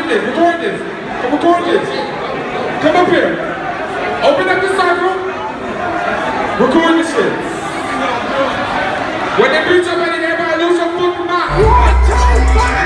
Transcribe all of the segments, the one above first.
this, record this. Record this. Come up here. Open up the circle. Record this shit. When they beat somebody, everybody lose your fucking mind. 1, 2, 3.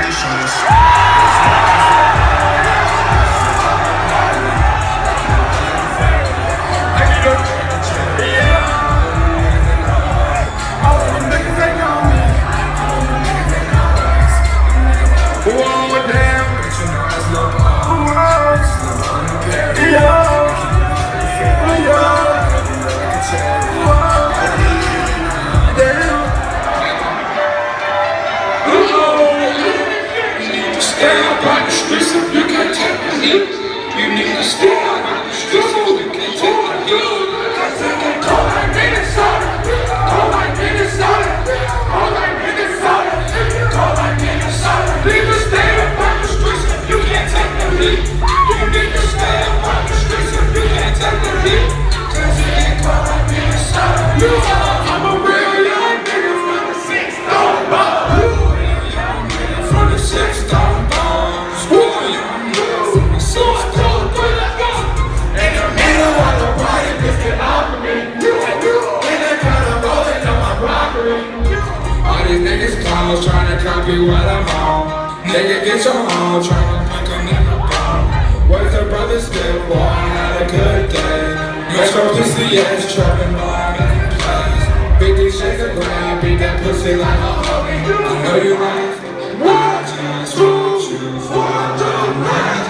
Trying to copy what I'm on. Nigga, get your own. Trying to pick a nigga bone. Where's the brothers live? Boy, I had a good day. Metro PCS, trapping by in place. Big D shakes a gram, beat that pussy like a homie. I know you like it. I just want you for the night.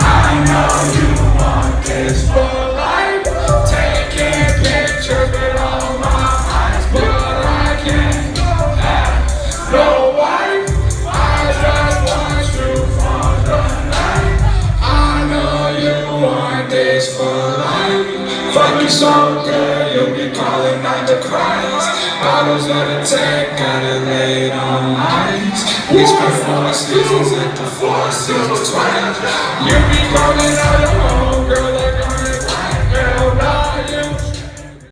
I know you want this for life. Taking pictures with all my eyes, but I can't. No wife, I just want you for the night. I know you want this for life. Fuck you so good, you'll be calling out the cries. Bottles of the tank, got it laid on ice. We spent 4 seasons at the 4 seasons twice. You be calling out your own girl.